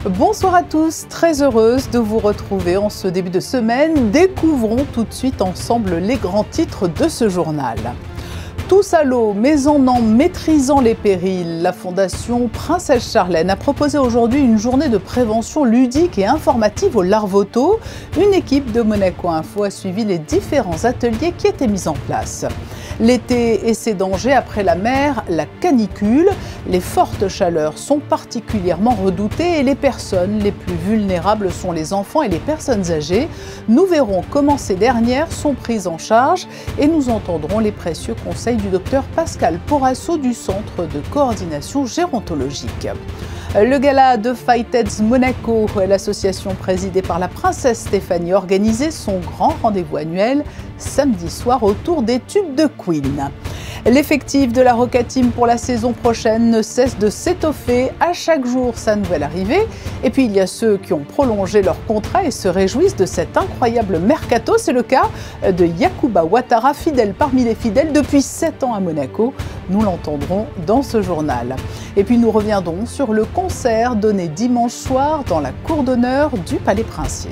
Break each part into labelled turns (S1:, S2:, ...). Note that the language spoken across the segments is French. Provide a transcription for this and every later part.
S1: Bonsoir à tous, très heureuse de vous retrouver en ce début de semaine. Découvrons tout de suite ensemble les grands titres de ce journal. Tous à l'eau, mais en maîtrisant les périls, la Fondation Princesse Charlène a proposé aujourd'hui une journée de prévention ludique et informative aux larvotos. Une équipe de Monaco Info a suivi les différents ateliers qui étaient mis en place. L'été et ses dangers après la mer, la canicule. Les fortes chaleurs sont particulièrement redoutées et les personnes les plus vulnérables sont les enfants et les personnes âgées. Nous verrons comment ces dernières sont prises en charge et nous entendrons les précieux conseils du docteur Pascal Porasso du Centre de coordination gérontologique. Le gala de Fight-Heads Monaco, l'association présidée par la princesse Stéphanie, organisait son grand rendez-vous annuel samedi soir autour des tubes de Queen. L'effectif de la Roca Team pour la saison prochaine ne cesse de s'étoffer à chaque jour sa nouvelle arrivée. Et puis il y a ceux qui ont prolongé leur contrat et se réjouissent de cet incroyable mercato. C'est le cas de Yacouba Ouattara, fidèle parmi les fidèles depuis 7 ans à Monaco. Nous l'entendrons dans ce journal. Et puis nous reviendrons sur le concert donné dimanche soir dans la cour d'honneur du Palais Princier.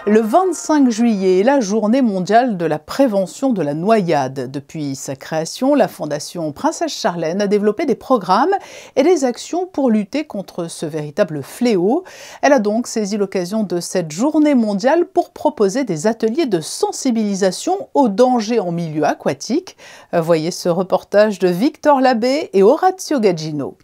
S1: Le 25 juillet est la journée mondiale de la prévention de la noyade. Depuis sa création, la Fondation Princesse Charlène a développé des programmes et des actions pour lutter contre ce véritable fléau. Elle a donc saisi l'occasion de cette journée mondiale pour proposer des ateliers de sensibilisation aux dangers en milieu aquatique. Voyez ce reportage de Victor Labbé et Orazio Gaggino.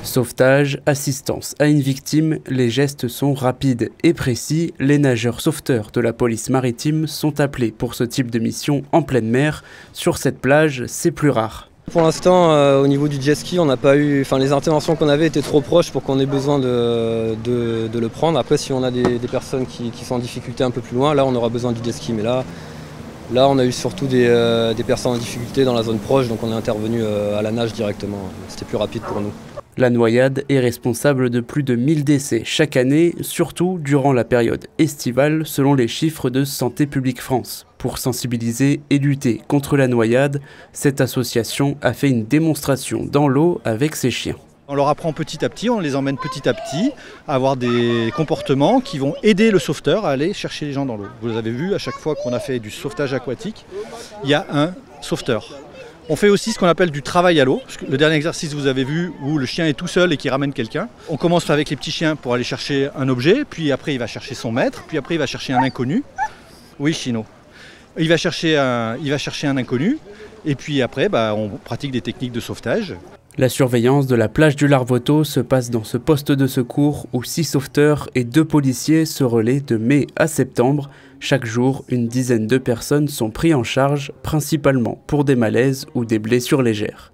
S2: Sauvetage, assistance à une victime, les gestes sont rapides et précis. Les nageurs sauveteurs de la police maritime sont appelés pour ce type de mission en pleine mer. Sur cette plage, c'est plus rare.
S3: Pour l'instant, au niveau du jet ski, on n'a pas eu, les interventions qu'on avait étaient trop proches pour qu'on ait besoin de le prendre. Après, si on a des personnes qui sont en difficulté un peu plus loin, là on aura besoin du jet ski. Mais là on a eu surtout des personnes en difficulté dans la zone proche, donc on est intervenu à la nage directement. C'était plus rapide pour nous.
S2: La noyade est responsable de plus de 1000 décès chaque année, surtout durant la période estivale, selon les chiffres de Santé publique France. Pour sensibiliser et lutter contre la noyade, cette association a fait une démonstration dans l'eau avec ses chiens.
S4: On leur apprend petit à petit, on les emmène petit à petit à avoir des comportements qui vont aider le sauveteur à aller chercher les gens dans l'eau. Vous avez vu, à chaque fois qu'on a fait du sauvetage aquatique, il y a un sauveteur. On fait aussi ce qu'on appelle du travail à l'eau. Le dernier exercice, vous avez vu, où le chien est tout seul et qui ramène quelqu'un. On commence avec les petits chiens pour aller chercher un objet, puis après il va chercher son maître, puis après il va chercher un inconnu. Oui, Chino. Il va chercher un inconnu, et puis après on pratique des techniques de sauvetage.
S2: La surveillance de la plage du Larvoto se passe dans ce poste de secours où 6 sauveteurs et 2 policiers se relaient de mai à septembre. Chaque jour, une dizaine de personnes sont prises en charge, principalement pour des malaises ou des blessures légères.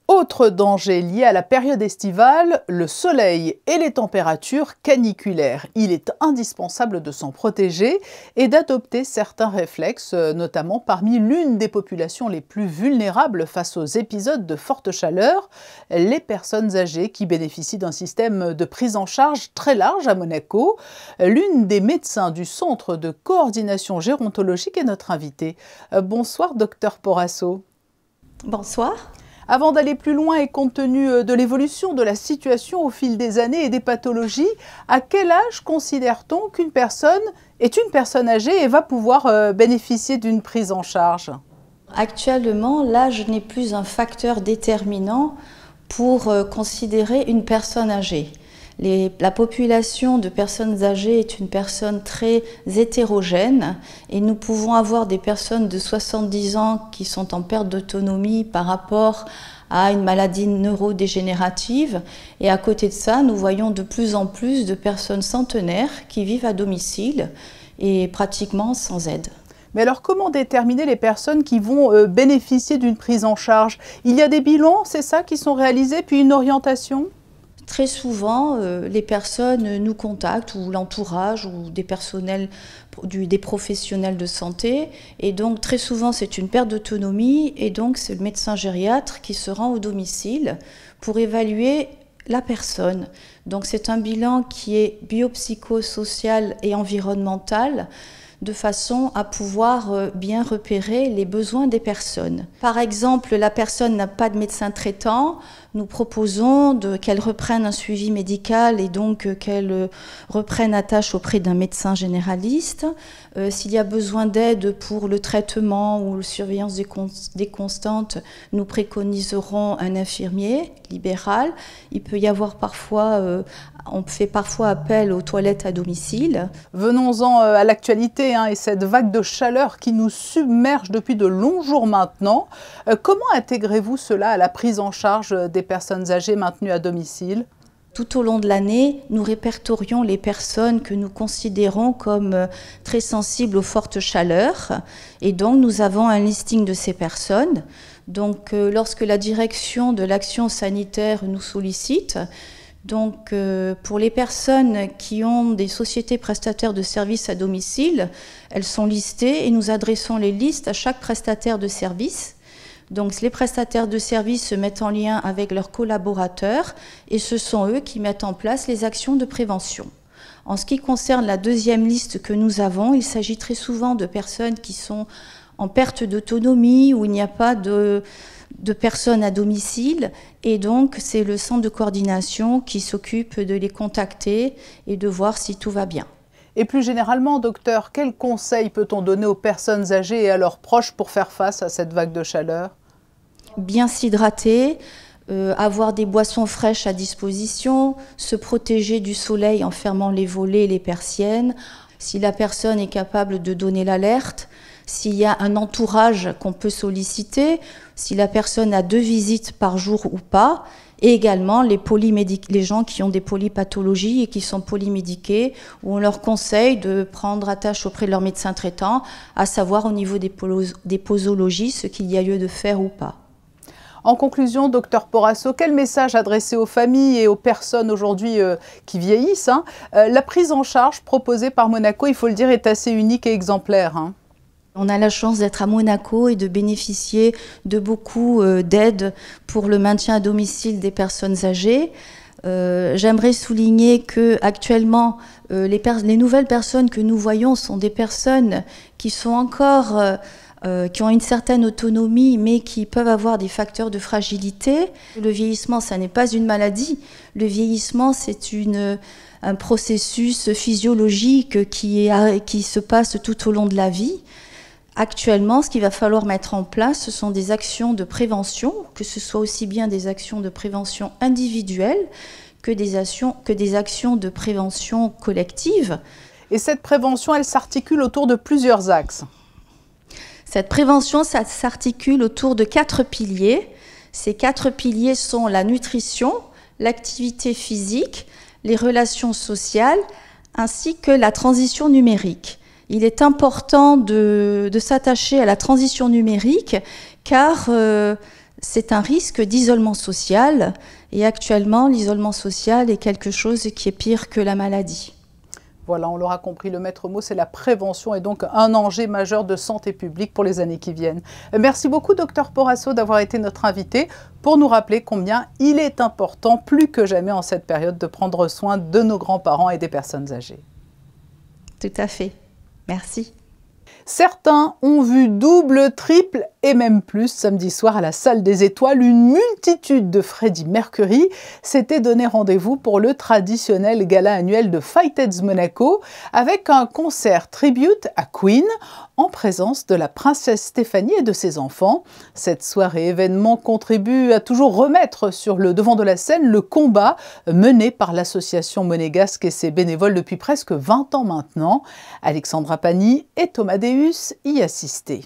S1: Autre danger lié à la période estivale, le soleil et les températures caniculaires. Il est indispensable de s'en protéger et d'adopter certains réflexes, notamment parmi l'une des populations les plus vulnérables face aux épisodes de forte chaleur, les personnes âgées qui bénéficient d'un système de prise en charge très large à Monaco. L'une des médecins du Centre de coordination gérontologique est notre invitée. Bonsoir, docteur Porasso.
S5: Bonsoir.
S1: Avant d'aller plus loin et compte tenu de l'évolution de la situation au fil des années et des pathologies, à quel âge considère-t-on qu'une personne est une personne âgée et va pouvoir bénéficier d'une prise en charge?
S5: Actuellement, l'âge n'est plus un facteur déterminant pour considérer une personne âgée. La population de personnes âgées est une personne très hétérogène et nous pouvons avoir des personnes de 70 ans qui sont en perte d'autonomie par rapport à une maladie neurodégénérative et à côté de ça, nous voyons de plus en plus de personnes centenaires qui vivent à domicile et pratiquement sans aide.
S1: Mais alors comment déterminer les personnes qui vont bénéficier d'une prise en charge? Il y a des bilans, c'est ça, qui sont réalisés, puis une orientation?
S5: Très souvent, les personnes nous contactent, ou l'entourage, ou des professionnels de santé. Et donc, très souvent, c'est une perte d'autonomie. Et donc, c'est le médecin gériatre qui se rend au domicile pour évaluer la personne. Donc, c'est un bilan qui est biopsychosocial et environnemental. de façon à pouvoir bien repérer les besoins des personnes. Par exemple, la personne n'a pas de médecin traitant, nous proposons qu'elle reprenne un suivi médical et donc qu'elle reprenne attache auprès d'un médecin généraliste. S'il y a besoin d'aide pour le traitement ou la surveillance des constantes, nous préconiserons un infirmier libéral. Il peut y avoir parfois, on fait parfois appel aux toilettes à domicile.
S1: Venons-en à l'actualité et cette vague de chaleur qui nous submerge depuis de longs jours maintenant. Comment intégrez-vous cela à la prise en charge des personnes âgées maintenues à domicile ?
S5: Tout au long de l'année, nous répertorions les personnes que nous considérons comme très sensibles aux fortes chaleurs. Et donc, nous avons un listing de ces personnes. Donc, lorsque la direction de l'action sanitaire nous sollicite, donc, pour les personnes qui ont des sociétés prestataires de services à domicile, elles sont listées et nous adressons les listes à chaque prestataire de service. Donc les prestataires de services se mettent en lien avec leurs collaborateurs et ce sont eux qui mettent en place les actions de prévention. En ce qui concerne la deuxième liste que nous avons, il s'agit très souvent de personnes qui sont en perte d'autonomie, où il n'y a pas de personnes à domicile et donc c'est le centre de coordination qui s'occupe de les contacter et de voir si tout va bien.
S1: Et plus généralement, docteur, quels conseils peut-on donner aux personnes âgées et à leurs proches pour faire face à cette vague de chaleur ?
S5: Bien s'hydrater, avoir des boissons fraîches à disposition, se protéger du soleil en fermant les volets et les persiennes. Si la personne est capable de donner l'alerte, s'il y a un entourage qu'on peut solliciter, si la personne a 2 visites par jour ou pas, et également les gens qui ont des polypathologies et qui sont polymédiqués, où on leur conseille de prendre attache auprès de leur médecin traitant, à savoir au niveau des posologies ce qu'il y a lieu de faire ou pas.
S1: En conclusion, docteur Porasso, quel message adresser aux familles et aux personnes aujourd'hui qui vieillissent La prise en charge proposée par Monaco, il faut le dire, est assez unique et exemplaire.
S5: On a la chance d'être à Monaco et de bénéficier de beaucoup d'aides pour le maintien à domicile des personnes âgées. J'aimerais souligner que actuellement, les nouvelles personnes que nous voyons sont des personnes qui sont encore, qui ont une certaine autonomie, mais qui peuvent avoir des facteurs de fragilité. Le vieillissement, ça n'est pas une maladie. Le vieillissement, c'est un processus physiologique qui se passe tout au long de la vie. Actuellement, ce qu'il va falloir mettre en place, ce sont des actions de prévention, que ce soit aussi bien des actions de prévention individuelles que des actions de prévention collective.
S1: Et cette prévention, elle s'articule autour de plusieurs axes.
S5: Cette prévention, ça s'articule autour de 4 piliers. Ces 4 piliers sont la nutrition, l'activité physique, les relations sociales, ainsi que la transition numérique. Il est important de s'attacher à la transition numérique car c'est un risque d'isolement social et actuellement l'isolement social est quelque chose qui est pire que la maladie.
S1: Voilà, on l'aura compris, le maître mot c'est la prévention et donc un enjeu majeur de santé publique pour les années qui viennent. Merci beaucoup docteur Porasso d'avoir été notre invité pour nous rappeler combien il est important plus que jamais en cette période de prendre soin de nos grands-parents et des personnes âgées.
S5: Tout à fait. Merci.
S1: Certains ont vu double, triple et même plus samedi soir à la Salle des Étoiles. Une multitude de Freddie Mercury s'était donné rendez-vous pour le traditionnel gala annuel de Fighteds Monaco avec un concert tribute à Queen en présence de la princesse Stéphanie et de ses enfants. Cette soirée événement contribue à toujours remettre sur le devant de la scène le combat mené par l'association monégasque et ses bénévoles depuis presque 20 ans maintenant. Alexandra Pani et Thomas Deus y assistaient.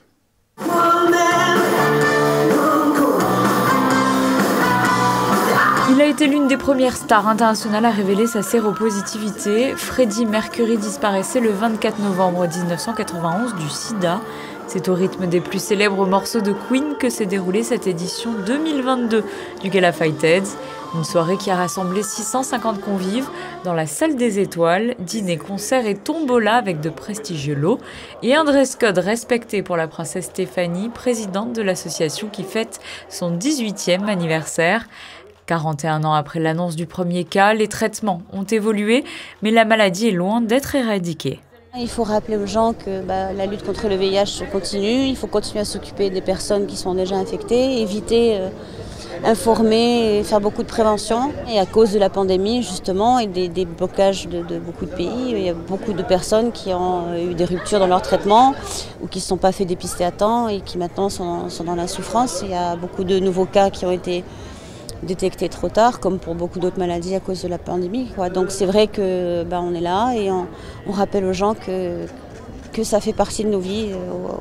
S6: Il a été l'une des premières stars internationales à révéler sa séropositivité. Freddie Mercury disparaissait le 24 novembre 1991 du sida. C'est au rythme des plus célèbres morceaux de Queen que s'est déroulée cette édition 2022 du Gala Fighteds. Une soirée qui a rassemblé 650 convives dans la Salle des Étoiles, dîner, concert et tombola avec de prestigieux lots et un dress code respecté pour la princesse Stéphanie, présidente de l'association qui fête son 18e anniversaire. 41 ans après l'annonce du premier cas, les traitements ont évolué, mais la maladie est loin d'être éradiquée.
S7: Il faut rappeler aux gens que la lutte contre le VIH continue, il faut continuer à s'occuper des personnes qui sont déjà infectées, éviter, informer et faire beaucoup de prévention. Et à cause de la pandémie justement et des blocages de beaucoup de pays, il y a beaucoup de personnes qui ont eu des ruptures dans leur traitement ou qui ne se sont pas fait dépister à temps et qui maintenant sont dans la souffrance. Il y a beaucoup de nouveaux cas qui ont été détectés trop tard, comme pour beaucoup d'autres maladies à cause de la pandémie, quoi. Donc c'est vrai que on est là et on rappelle aux gens que ça fait partie de nos vies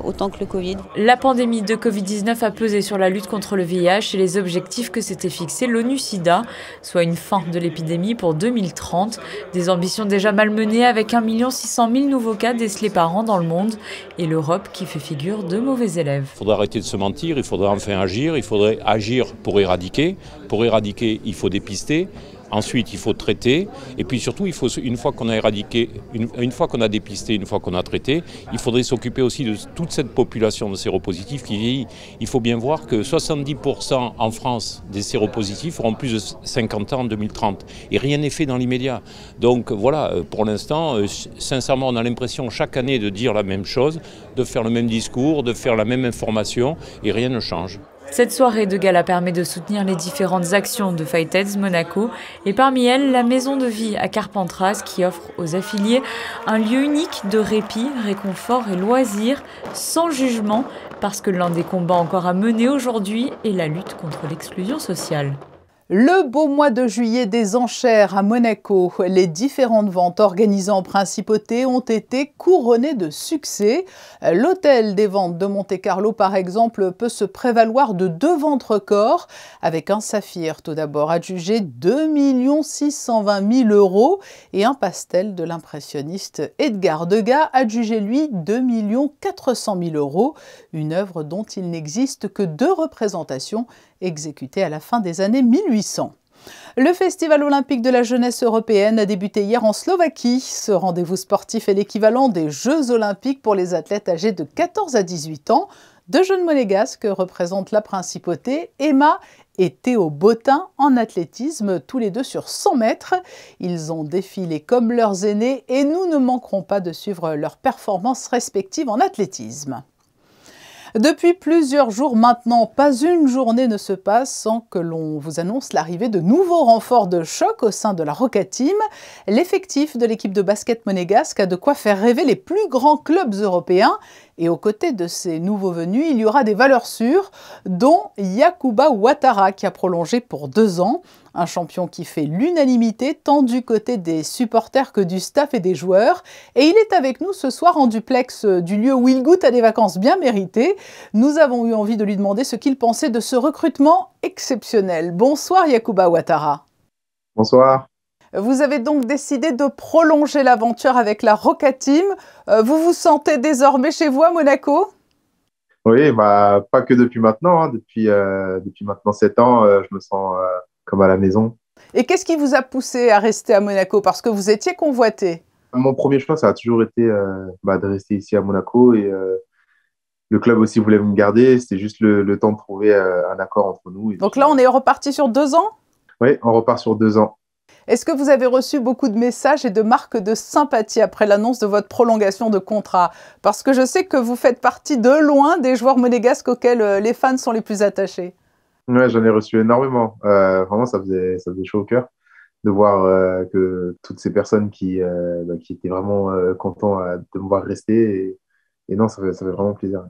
S7: autant que le Covid.
S6: La pandémie de Covid-19 a pesé sur la lutte contre le VIH et les objectifs que s'était fixés l'ONU-SIDA, soit une fin de l'épidémie pour 2030. Des ambitions déjà malmenées avec 1 600 000 nouveaux cas décelés par an dans le monde et l'Europe qui fait figure de mauvais élèves.
S8: Il faudrait arrêter de se mentir, il faudrait enfin agir, il faudrait agir pour éradiquer. Pour éradiquer, il faut dépister. Ensuite, il faut traiter. Et puis surtout, il faut, une fois qu'on a éradiqué, une fois qu'on a dépisté, une fois qu'on a traité, il faudrait s'occuper aussi de toute cette population de séropositifs qui vieillit. Il faut bien voir que 70% en France des séropositifs auront plus de 50 ans en 2030. Et rien n'est fait dans l'immédiat. Donc voilà, pour l'instant, sincèrement, on a l'impression chaque année de dire la même chose, de faire le même discours, de faire la même information, et rien ne change.
S6: Cette soirée de gala permet de soutenir les différentes actions de Fight-Aids Monaco et parmi elles, la maison de vie à Carpentras qui offre aux affiliés un lieu unique de répit, réconfort et loisirs sans jugement parce que l'un des combats encore à mener aujourd'hui est la lutte contre l'exclusion sociale.
S1: Le beau mois de juillet des enchères à Monaco. Les différentes ventes organisées en principauté ont été couronnées de succès. L'hôtel des ventes de Monte-Carlo, par exemple, peut se prévaloir de 2 ventes records, avec un saphir tout d'abord adjugé 2 620 000 € et un pastel de l'impressionniste Edgar Degas adjugé lui 2 400 000 €, une œuvre dont il n'existe que 2 représentations exécuté à la fin des années 1800. Le Festival olympique de la jeunesse européenne a débuté hier en Slovaquie. Ce rendez-vous sportif est l'équivalent des Jeux olympiques pour les athlètes âgés de 14 à 18 ans. 2 jeunes monégasques représentent la principauté, Emma et Théo Bottin en athlétisme, tous les 2 sur 100 mètres. Ils ont défilé comme leurs aînés et nous ne manquerons pas de suivre leurs performances respectives en athlétisme. Depuis plusieurs jours maintenant, pas une journée ne se passe sans que l'on vous annonce l'arrivée de nouveaux renforts de choc au sein de la Roca Team. L'effectif de l'équipe de basket monégasque a de quoi faire rêver les plus grands clubs européens. Et aux côtés de ces nouveaux venus, il y aura des valeurs sûres, dont Yacouba Ouattara qui a prolongé pour 2 ans. Un champion qui fait l'unanimité tant du côté des supporters que du staff et des joueurs. Et il est avec nous ce soir en duplex du lieu où il goûte à des vacances bien méritées. Nous avons eu envie de lui demander ce qu'il pensait de ce recrutement exceptionnel. Bonsoir Yacouba Ouattara.
S9: Bonsoir.
S1: Vous avez donc décidé de prolonger l'aventure avec la Roca Team. Vous vous sentez désormais chez vous à Monaco ?
S9: Oui, pas que depuis maintenant. Depuis maintenant 7 ans, je me sens comme à la maison.
S1: Et qu'est-ce qui vous a poussé à rester à Monaco ? Parce que vous étiez convoité.
S9: Mon premier choix, ça a toujours été de rester ici à Monaco. Et le club aussi voulait me garder. C'était juste le temps de trouver un accord entre nous.
S1: Donc là, on est reparti sur 2 ans ?
S9: Oui, on repart sur 2 ans.
S1: Est-ce que vous avez reçu beaucoup de messages et de marques de sympathie après l'annonce de votre prolongation de contrat ? Parce que je sais que vous faites partie de loin des joueurs monégasques auxquels les fans sont les plus attachés.
S9: Oui, j'en ai reçu énormément. Vraiment, ça faisait chaud au cœur de voir que toutes ces personnes qui étaient vraiment contents de me voir rester. Et non, ça fait vraiment plaisir.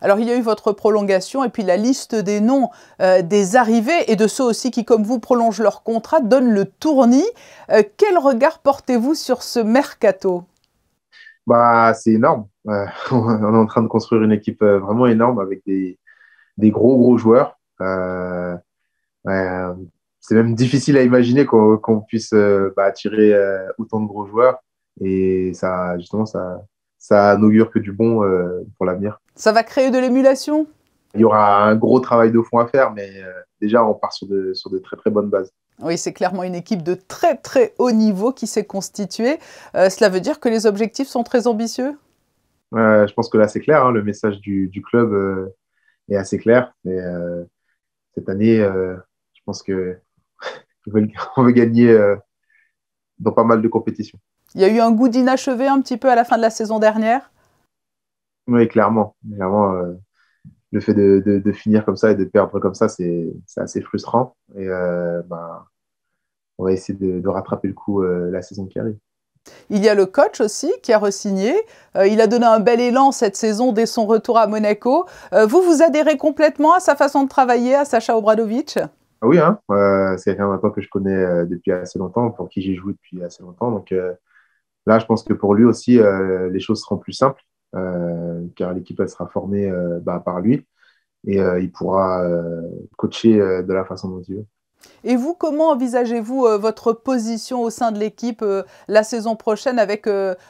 S1: Alors, il y a eu votre prolongation et puis la liste des noms des arrivés et de ceux aussi qui, comme vous, prolongent leur contrat, donne le tournis. Quel regard portez-vous sur ce mercato ?
S9: C'est énorme. On est en train de construire une équipe vraiment énorme avec des gros joueurs. C'est même difficile à imaginer qu'on puisse attirer autant de gros joueurs. Et ça, justement, ça n'augure que du bon pour l'avenir.
S1: Ça va créer de l'émulation ?
S9: Il y aura un gros travail de fond à faire, mais déjà, on part sur de très, très bonnes bases.
S1: Oui, c'est clairement une équipe de très, très haut niveau qui s'est constituée. Cela veut dire que les objectifs sont très ambitieux ?
S9: Je pense que là, c'est clair. Le message du club est assez clair. Et, cette année, je pense qu'on veut gagner dans pas mal de compétitions.
S1: Il y a eu un goût d'inachevé un petit peu à la fin de la saison dernière?
S9: Oui, clairement. Le fait de finir comme ça et de perdre comme ça, c'est assez frustrant. Et on va essayer de rattraper le coup la saison qui arrive.
S1: Il y a le coach aussi qui a re-signé. Il a donné un bel élan cette saison dès son retour à Monaco. Vous adhérez complètement à sa façon de travailler, à Sacha Obradovic?
S9: Oui, hein, c'est quelqu'un maintenant que je connais depuis assez longtemps, pour qui j'ai joué depuis assez longtemps. Donc là, je pense que pour lui aussi, les choses seront plus simples, car l'équipe elle sera formée par lui et il pourra coacher de la façon dont il veut.
S1: Et vous, comment envisagez-vous votre position au sein de l'équipe la saison prochaine avec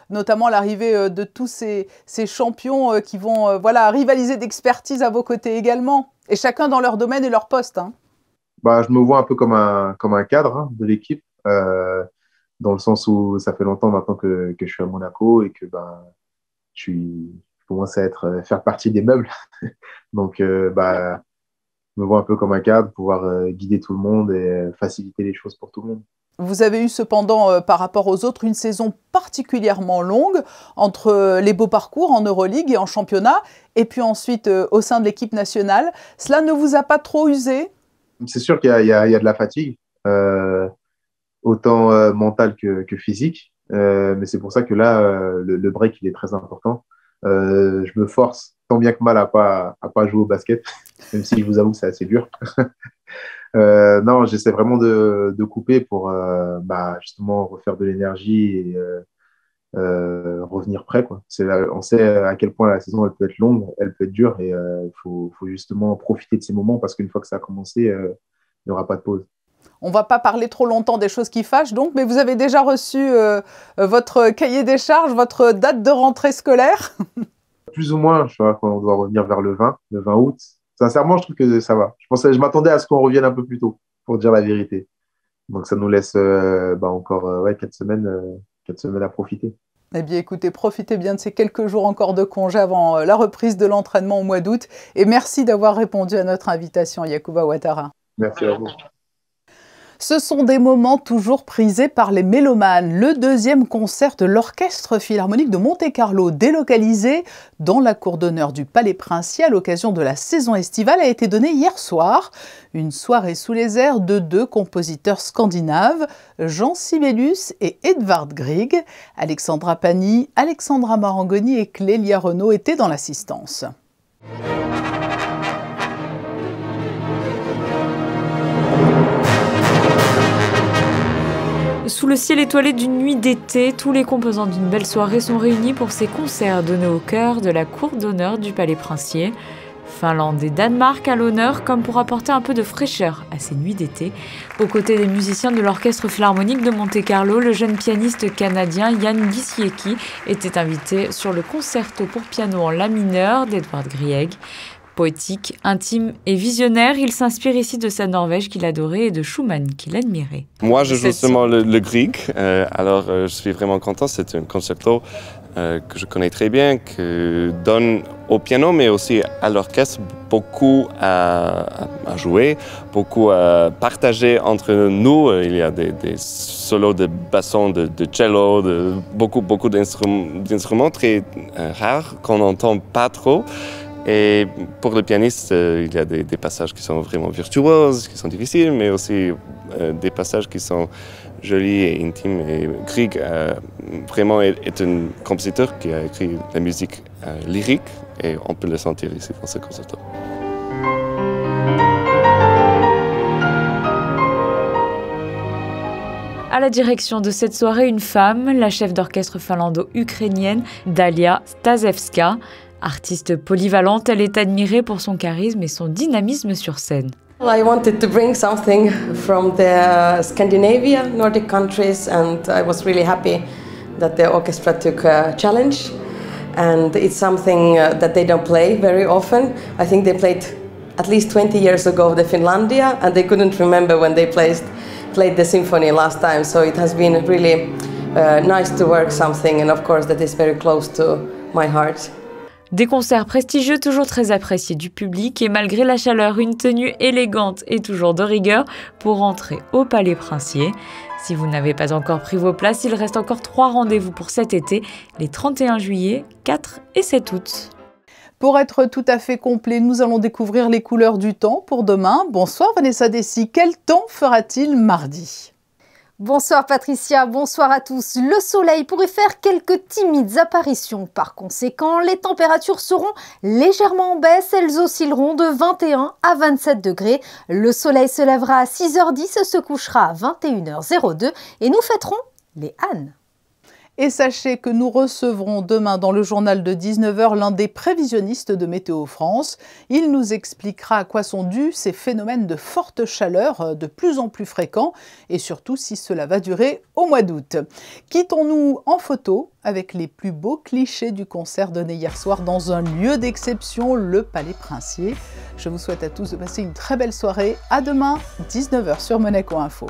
S1: notamment l'arrivée de tous ces champions qui vont rivaliser d'expertise à vos côtés également, et chacun dans leur domaine et leur poste, hein?
S9: Je me vois un peu comme un cadre de l'équipe, dans le sens où ça fait longtemps maintenant que je suis à Monaco et que je commence à faire partie des meubles. Donc, je me vois un peu comme un cadre, pouvoir guider tout le monde et faciliter les choses pour tout le monde.
S1: Vous avez eu cependant, par rapport aux autres, une saison particulièrement longue entre les beaux parcours en Euroleague et en championnat, et puis ensuite au sein de l'équipe nationale. Cela ne vous a pas trop usé?
S9: C'est sûr qu'il y a de la fatigue, autant mentale que physique. Mais c'est pour ça que là, le break, il est très important. Je me force tant bien que mal à pas jouer au basket, même si je vous avoue que c'est assez dur. Non, j'essaie vraiment de couper pour justement refaire de l'énergie et revenir prêt, quoi. On sait à quel point la saison elle peut être longue, elle peut être dure, et il faut justement profiter de ces moments, parce qu'une fois que ça a commencé, il n'y aura pas de pause.
S1: On ne va pas parler trop longtemps des choses qui fâchent, donc, mais vous avez déjà reçu votre cahier des charges, votre date de rentrée scolaire?
S9: Plus ou moins, je crois qu'on doit revenir vers le 20 août. Sincèrement, je trouve que ça va. Je m'attendais à ce qu'on revienne un peu plus tôt, pour dire la vérité. Donc ça nous laisse encore 4 semaines à profiter.
S1: Eh bien écoutez, profitez bien de ces quelques jours encore de congé avant la reprise de l'entraînement au mois d'août. Et merci d'avoir répondu à notre invitation, Yacouba Ouattara.
S9: Merci à vous.
S1: Ce sont des moments toujours prisés par les mélomanes. Le deuxième concert de l'Orchestre Philharmonique de Monte-Carlo, délocalisé dans la cour d'honneur du Palais Princier à l'occasion de la saison estivale, a été donné hier soir. Une soirée sous les airs de deux compositeurs scandinaves, Jean Sibelius et Edvard Grieg. Alexandra Pani, Alexandra Marangoni et Clélia Renaud étaient dans l'assistance.
S6: Sous le ciel étoilé d'une nuit d'été, tous les composants d'une belle soirée sont réunis pour ces concerts donnés au cœur de la cour d'honneur du Palais Princier. Finlande et Danemark à l'honneur, comme pour apporter un peu de fraîcheur à ces nuits d'été. Aux côtés des musiciens de l'Orchestre Philharmonique de Monte-Carlo, le jeune pianiste canadien Jan Giesiecki était invité sur le concerto pour piano en la mineur d'Edvard Grieg. Poétique, intime et visionnaire, il s'inspire ici de sa Norvège qu'il adorait et de Schumann qu'il admirait.
S10: Moi, je joue seulement le Grieg, alors je suis vraiment content. C'est un concerto que je connais très bien, qui donne au piano, mais aussi à l'orchestre, beaucoup à jouer, beaucoup à partager entre nous. Il y a des solos de basson, de cello, beaucoup d'instruments très rares qu'on n'entend pas trop. Et pour le pianiste, il y a des passages qui sont vraiment virtuoses, qui sont difficiles, mais aussi des passages qui sont jolis et intimes. Et Grieg vraiment est un compositeur qui a écrit la musique lyrique, et on peut le sentir ici dans ce concerto.
S6: À la direction de cette soirée, une femme, la chef d'orchestre finlando-ukrainienne Dalia Stasevska. Artiste polyvalente, elle est admirée pour son charisme et son dynamisme sur scène.
S11: I wanted to bring something from the Scandinavia, Nordic countries, and I was really happy that the orchestra took a challenge. And it's something that they don't play very often. I think they played at least 20 years ago the Finlandia, and they couldn't remember when they played the symphony last time. So it has been really nice to work something, and of course that is very close to my heart.
S6: Des concerts prestigieux toujours très appréciés du public et malgré la chaleur, une tenue élégante et toujours de rigueur pour entrer au Palais Princier. Si vous n'avez pas encore pris vos places, il reste encore 3 rendez-vous pour cet été, les 31 juillet, 4 et 7 août.
S1: Pour être tout à fait complet, nous allons découvrir les couleurs du temps pour demain. Bonsoir Vanessa Dessy, quel temps fera-t-il mardi ?
S12: Bonsoir Patricia, bonsoir à tous. Le soleil pourrait faire quelques timides apparitions. Par conséquent, les températures seront légèrement en baisse. Elles oscilleront de 21 à 27 degrés. Le soleil se lèvera à 6h10 et se couchera à 21h02 et nous fêterons les ânes.
S1: Et sachez que nous recevrons demain dans le journal de 19h l'un des prévisionnistes de Météo France. Il nous expliquera à quoi sont dus ces phénomènes de forte chaleur de plus en plus fréquents et surtout si cela va durer au mois d'août. Quittons-nous en photo avec les plus beaux clichés du concert donné hier soir dans un lieu d'exception, le Palais Princier. Je vous souhaite à tous de passer une très belle soirée. À demain, 19h sur Monaco Info.